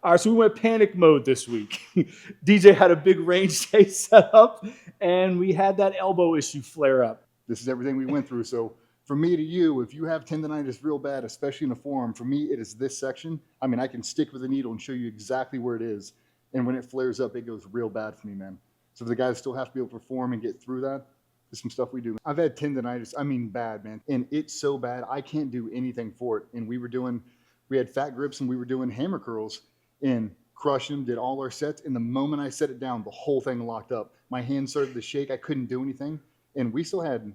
All right, so we went panic mode this week. DJ had a big range day set up, and we had that elbow issue flare up. This is everything we went through. So from me to you, if you have tendonitis real bad, especially in the forearm, for me, it is this section. I mean, I can stick with a needle and show you exactly where it is. And when it flares up, it goes real bad for me, man. So for the guys still have to be able to perform and get through that, there's some stuff we do. I've had tendonitis, I mean bad, man. And it's so bad, I can't do anything for it. And we had fat grips and we were doing hammer curls and crushed them, did all our sets. And the moment I set it down, the whole thing locked up. My hands started to shake. I couldn't do anything. And we still had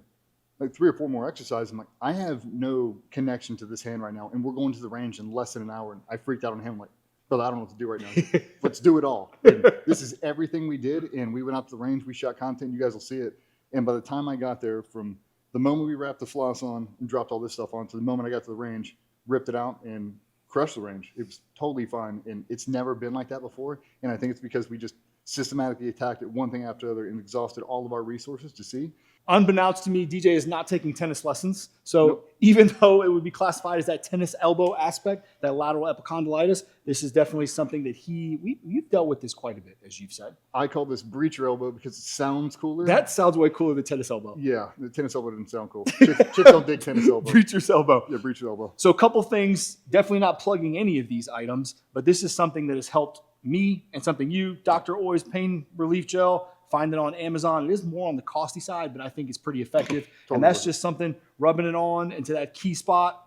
like 3 or 4 more exercises. I'm like, I have no connection to this hand right now. And we're going to the range in less than an hour. And I freaked out on him. I'm like, brother, I don't know what to do right now. Let's do it all. And this is everything we did. And we went out to the range. We shot content. You guys will see it. And by the time I got there, from the moment we wrapped the floss on and dropped all this stuff on to the moment I got to the range, ripped it out and crushed the range. It was totally fine. And it's never been like that before. And I think it's because we just systematically attacked it one thing after the other and exhausted all of our resources to see. Unbeknownst to me, DJ is not taking tennis lessons. So even though it would be classified as that tennis elbow aspect, that lateral epicondylitis, this is definitely something that we've dealt with this quite a bit, as you've said. I call this breacher elbow because it sounds cooler. That sounds way cooler than tennis elbow. Yeah, the tennis elbow didn't sound cool. Chicks don't dig tennis elbow. Breacher's elbow. Yeah, breacher elbow. So a couple things, definitely not plugging any of these items, but this is something that has helped me and something you, Dr. Oy's pain relief gel. Find it on Amazon. It is more on the costly side, but I think it's pretty effective. And that's just something, rubbing it on into that key spot,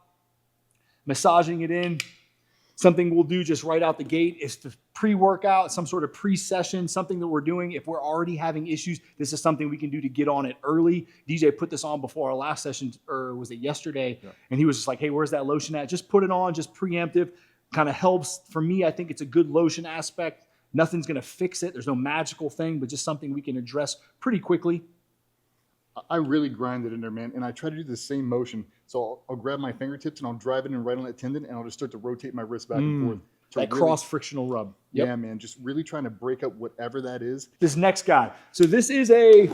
massaging it in. Something we'll do just right out the gate is the pre-workout, some sort of pre-session, something that we're doing. If we're already having issues, this is something we can do to get on it early. DJ put this on before our last session, or was it yesterday? Yeah. And he was just like, hey, where's that lotion at? Just put it on, just preemptive. Kind of helps. For me, I think it's a good lotion aspect. Nothing's going to fix it. There's no magical thing, but just something we can address pretty quickly. I really grind it in there, man. And I try to do the same motion. So I'll grab my fingertips and I'll drive it in right on that tendon and I'll just start to rotate my wrist back and forth. That cross-frictional rub. Yep. Yeah, man. Just really trying to break up whatever that is. This next guy. So this is a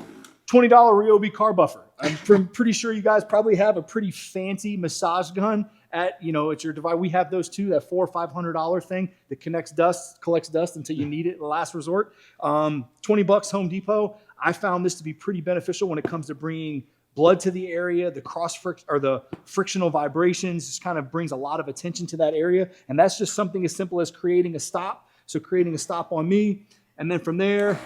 $20 Ryobi car buffer. I'm pretty sure you guys probably have a pretty fancy massage gun at your device. We have those too, that $400 or $500 thing that collects dust until you need it in the last resort. $20 Home Depot. I found this to be pretty beneficial when it comes to bringing blood to the area. The frictional vibrations just kind of brings a lot of attention to that area. And that's just something as simple as creating a stop. So creating a stop on me. And then from there,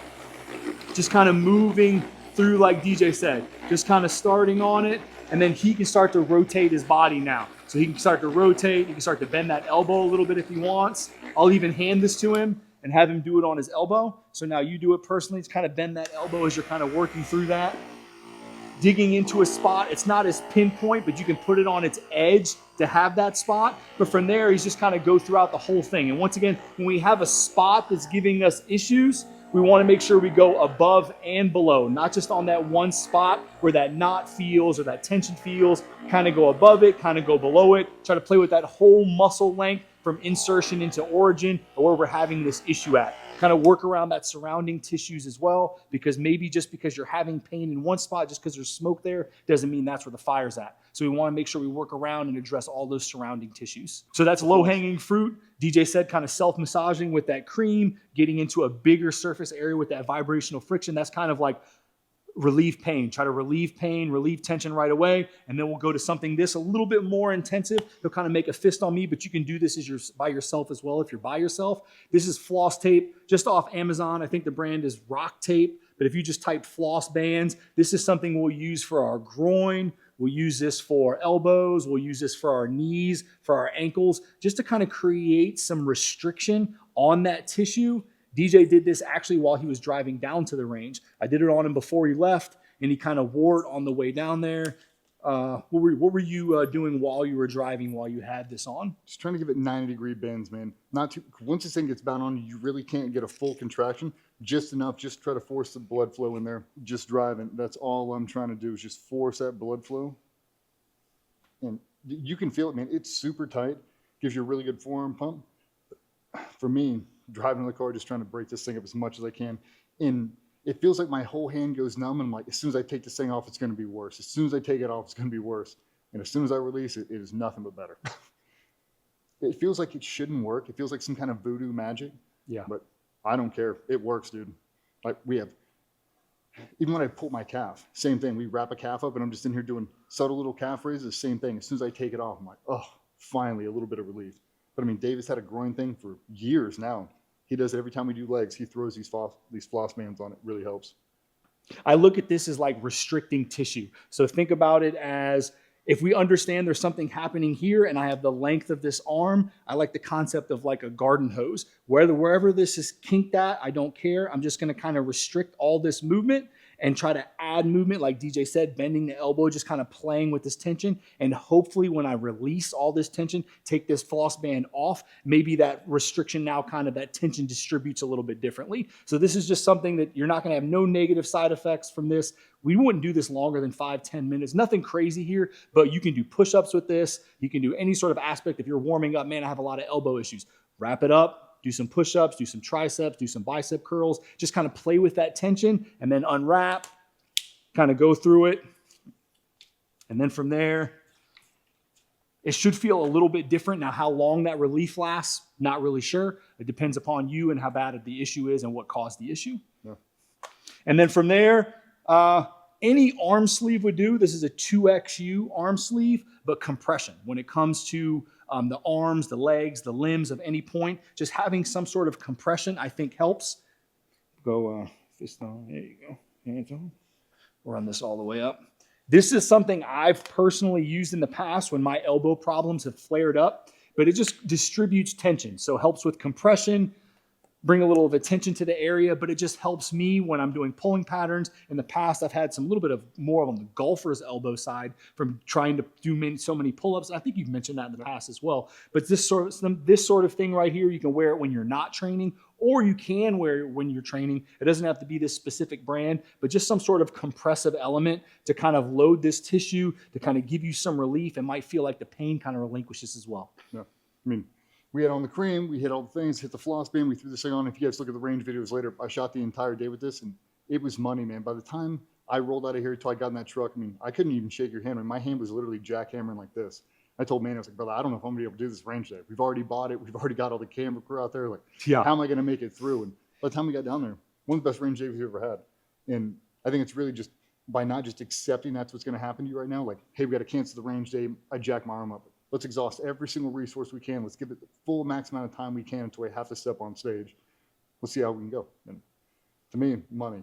just kind of moving through like DJ said, just kind of starting on it. And then he can start to rotate his body now. So he can start to rotate. He can start to bend that elbow a little bit if he wants. I'll even hand this to him and have him do it on his elbow. So now you do it personally. It's kind of bend that elbow as you're kind of working through that. Digging into a spot. It's not as pinpoint, but you can put it on its edge to have that spot. But from there, he's just kind of go throughout the whole thing. And once again, when we have a spot that's giving us issues, we want to make sure we go above and below, not just on that one spot where that knot feels or that tension feels. Kind of go above it, kind of go below it. Try to play with that whole muscle length from insertion into origin or where we're having this issue at. Kind of work around that surrounding tissues as well, because maybe just because you're having pain in one spot, just because there's smoke there, doesn't mean that's where the fire's at. So we want to make sure we work around and address all those surrounding tissues. So that's low-hanging fruit. DJ said kind of self-massaging with that cream, getting into a bigger surface area with that vibrational friction. That's kind of like relieve pain. Try to relieve pain, relieve tension right away. And then we'll go to something a little bit more intensive. He'll kind of make a fist on me, but you can do this by yourself as well if you're by yourself. This is floss tape, just off Amazon. I think the brand is Rock Tape. But if you just type floss bands, this is something we'll use for our groin. We'll use this for elbows. We'll use this for our knees, for our ankles, just to kind of create some restriction on that tissue. DJ did this actually while he was driving down to the range. I did it on him before he left, and he kind of wore it on the way down there. What were you doing while you were driving, while you had this on? Just trying to give it 90-degree bends, man. Not too. Once this thing gets bound on you really can't get a full contraction. Just enough. Just try to force the blood flow in there. Just driving. That's all I'm trying to do is just force that blood flow. And you can feel it, man. It's super tight. Gives you a really good forearm pump. For me, driving in the car, just trying to break this thing up as much as I can. And it feels like my whole hand goes numb. And I'm like, as soon as I take this thing off, it's going to be worse. As soon as I take it off, it's going to be worse. And as soon as I release it, it is nothing but better. it feels like it shouldn't work. It feels like some kind of voodoo magic. Yeah. But I don't care. It works, dude. Like even when I pull my calf, same thing. We wrap a calf up and I'm just in here doing subtle little calf raises, same thing. As soon as I take it off, I'm like, oh, finally a little bit of relief. But I mean, Davis had a groin thing for years now. He does it every time we do legs. He throws these floss bands on it. Really helps. I look at this as like restricting tissue. So think about it as, if we understand there's something happening here and I have the length of this arm, I like the concept of like a garden hose. Wherever this is kinked at, I don't care. I'm just going to kind of restrict all this movement and try to add movement, like DJ said, bending the elbow, just kind of playing with this tension. And hopefully when I release all this tension, take this floss band off, maybe that restriction now kind of that tension distributes a little bit differently. So this is just something that you're not going to have no negative side effects from this. We wouldn't do this longer than 5-10 minutes. Nothing crazy here, but you can do push-ups with this. You can do any sort of aspect. If you're warming up, man, I have a lot of elbow issues. Wrap it up. Do some push-ups, do some triceps, do some bicep curls. Just kind of play with that tension and then unwrap, kind of go through it. And then from there, it should feel a little bit different. Now, how long that relief lasts, not really sure. It depends upon you and how bad the issue is and what caused the issue. Yeah. And then from there, any arm sleeve would do. This is a 2XU arm sleeve, but compression. When it comes to the arms, the legs, the limbs of any point, just having some sort of compression, I think helps. Go fist on, there you go, hands on. Run this all the way up. This is something I've personally used in the past when my elbow problems have flared up, but it just distributes tension. So helps with compression, bring a little of attention to the area, but it just helps me when I'm doing pulling patterns. In the past, I've had some little bit of more on the golfer's elbow side from trying to do so many pull-ups. I think you've mentioned that in the past as well. But this sort of thing right here, you can wear it when you're not training, or you can wear it when you're training. It doesn't have to be this specific brand, but just some sort of compressive element to kind of load this tissue, to kind of give you some relief, and might feel like the pain kind of relinquishes as well. Yeah, I mean, we had on the cream, we hit all the things, hit the floss band, we threw this thing on. If you guys look at the range videos later, I shot the entire day with this, and it was money, man. By the time I rolled out of here until I got in that truck, I mean, I couldn't even shake your hand. I mean, my hand was literally jackhammering like this. I told Manny, I was like, brother, I don't know if I'm going to be able to do this range day. We've already bought it. We've already got all the camera crew out there. Like, Yeah. How am I going to make it through? And by the time we got down there, one of the best range days we've ever had. And I think it's really just by not just accepting that's what's going to happen to you right now. Like, hey, we got to cancel the range day. I jack my arm up. Let's exhaust every single resource we can. Let's give it the full max amount of time we can until we have to step on stage. Let's see how we can go. And to me, money.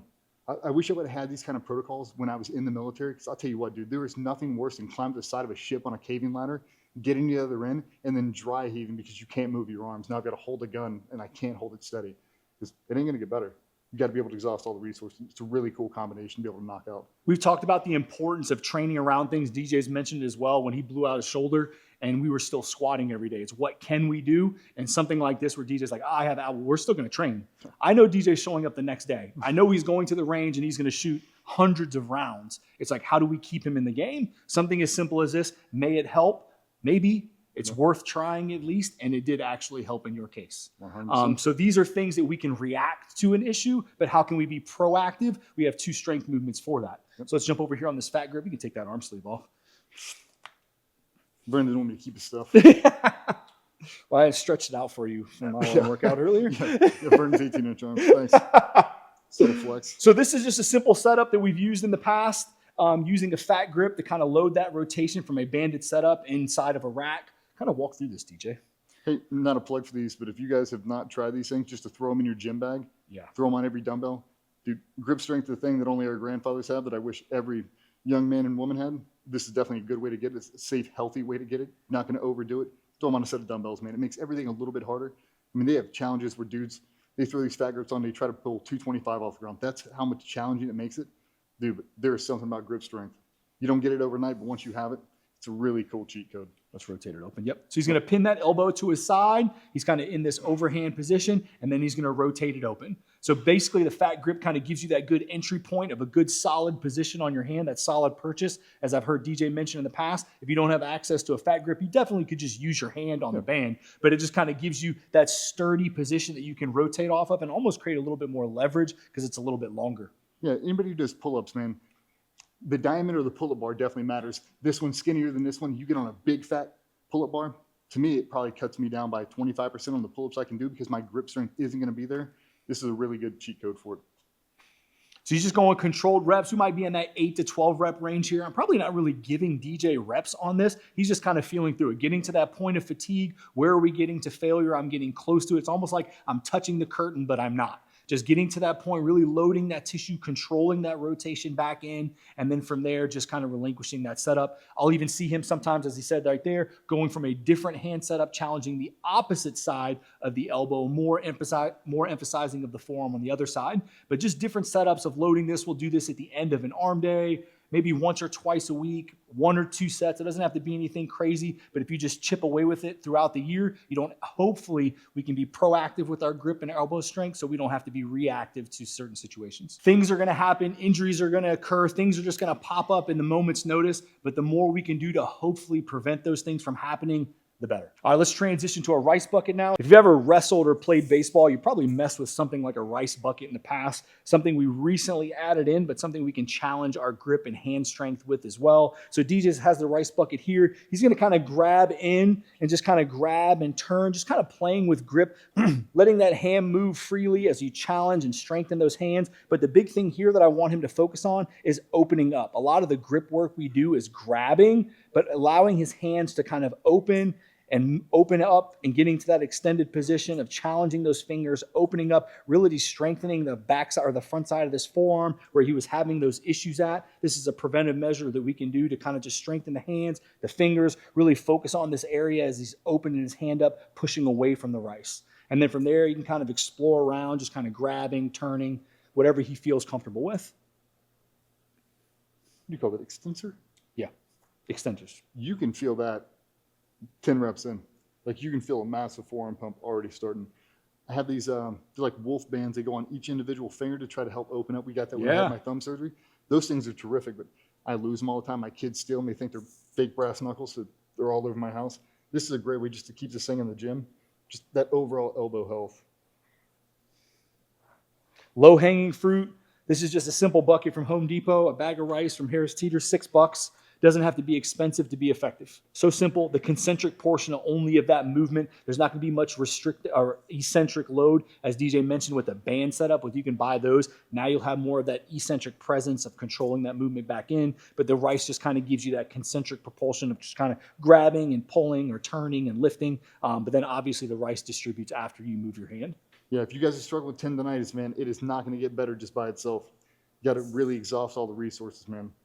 I wish I would have had these kind of protocols when I was in the military, because I'll tell you what, dude, there is nothing worse than climbing to the side of a ship on a caving ladder, getting to the other end, and then dry heaving because you can't move your arms. Now I've got to hold a gun, and I can't hold it steady. Because it ain't going to get better. You got to be able to exhaust all the resources. It's a really cool combination to be able to knock out. We've talked about the importance of training around things. DJ's mentioned as well when he blew out his shoulder and we were still squatting every day. It's what can we do? And something like this where DJ's like, I have, we're still going to train. I know DJ's showing up the next day. I know he's going to the range and he's going to shoot hundreds of rounds. It's like, how do we keep him in the game? Something as simple as this. May it help? Maybe. It's worth trying at least, and it did actually help in your case. So these are things that we can react to an issue, but how can we be proactive? We have 2 strength movements for that. So let's jump over here on this fat grip. You can take that arm sleeve off. Brendan didn't want me to keep his stuff. Well, I stretched it out for you from my workout earlier. Yeah, Brendan's 18-inch arms. Thanks. Set of flex. So this is just a simple setup that we've used in the past, using a fat grip to kind of load that rotation from a banded setup inside of a rack. Kind of walk through this, DJ. Hey, not a plug for these, but if you guys have not tried these things, just to throw them in your gym bag, throw them on every dumbbell. Dude, grip strength is the thing that only our grandfathers have that I wish every young man and woman had. This is definitely a good way to get it. It's a safe, healthy way to get it. Not going to overdo it. Throw them on a set of dumbbells, man. It makes everything a little bit harder. I mean, they have challenges where dudes, they throw these fat grips on, they try to pull 225 off the ground. That's how much challenging it makes it. Dude, but there is something about grip strength. You don't get it overnight, but once you have it, it's a really cool cheat code. Let's rotate it open. Yep. So he's going to pin that elbow to his side. He's kind of in this overhand position, and then he's going to rotate it open. So basically the fat grip kind of gives you that good entry point of a good solid position on your hand, that solid purchase. As I've heard DJ mention in the past, if you don't have access to a fat grip, you definitely could just use your hand on the band, but it just kind of gives you that sturdy position that you can rotate off of and almost create a little bit more leverage because it's a little bit longer. Yeah, anybody who does pull-ups, man, the diameter of the pull-up bar definitely matters. This one's skinnier than this one. You get on a big fat pull-up bar, To me, it probably cuts me down by 25% on the pull-ups I can do because my grip strength isn't going to be there. This is a really good cheat code for it. So he's just going controlled reps. We might be in that 8 to 12 rep range here. I'm probably not really giving DJ reps on this. He's just kind of feeling through it, getting to that point of fatigue. Where are we getting to failure? I'm getting close to it. It's almost like I'm touching the curtain, but I'm not. Just getting to that point, really loading that tissue, controlling that rotation back in, and then from there, just kind of relinquishing that setup. I'll even see him sometimes, as he said right there, going from a different hand setup, challenging the opposite side of the elbow, more emphasizing of the forearm on the other side, but just different setups of loading this. We'll do this at the end of an arm day, maybe once or twice a week, 1 or 2 sets. It doesn't have to be anything crazy, but if you just chip away with it throughout the year, hopefully we can be proactive with our grip and elbow strength so we don't have to be reactive to certain situations. Things are going to happen, injuries are going to occur, things are just going to pop up in the moment's notice, but the more we can do to hopefully prevent those things from happening, the better. All right, let's transition to a rice bucket now. If you've ever wrestled or played baseball, you probably messed with something like a rice bucket in the past, something we recently added in, but something we can challenge our grip and hand strength with as well. So DJ has the rice bucket here. He's gonna kind of grab in and just kind of grab and turn, just kind of playing with grip, letting that hand move freely as you challenge and strengthen those hands. But the big thing here that I want him to focus on is opening up. A lot of the grip work we do is grabbing, but allowing his hands to kind of open up and getting to that extended position of challenging those fingers, opening up, really strengthening the backside or the front side of this forearm where he was having those issues at. This is a preventive measure that we can do to kind of just strengthen the hands, the fingers, really focus on this area as he's opening his hand up, pushing away from the rice. And then from there, you can kind of explore around, just kind of grabbing, turning, whatever he feels comfortable with. You call it extensor? Yeah, extensors. You can feel that 10 reps in. Like you can feel a massive forearm pump already starting. I have these, they're like wolf bands. They go on each individual finger to try to help open up. We got that when I had my thumb surgery. Those things are terrific, but I lose them all the time. My kids steal them. They think they're fake brass knuckles, so they're all over my house. This is a great way just to keep this thing in the gym. Just that overall elbow health. Low-hanging fruit. This is just a simple bucket from Home Depot, a bag of rice from Harris Teeter, $6. Doesn't have to be expensive to be effective. So simple, the concentric portion only of that movement. There's not going to be much restricted or eccentric load, as DJ mentioned with the band setup. With you can buy those. Now you'll have more of that eccentric presence of controlling that movement back in. But the rice just kind of gives you that concentric propulsion of just kind of grabbing and pulling or turning and lifting. But then obviously the rice distributes after you move your hand. Yeah, if you guys are struggling with tendonitis, man, it is not going to get better just by itself. You got to really exhaust all the resources, man.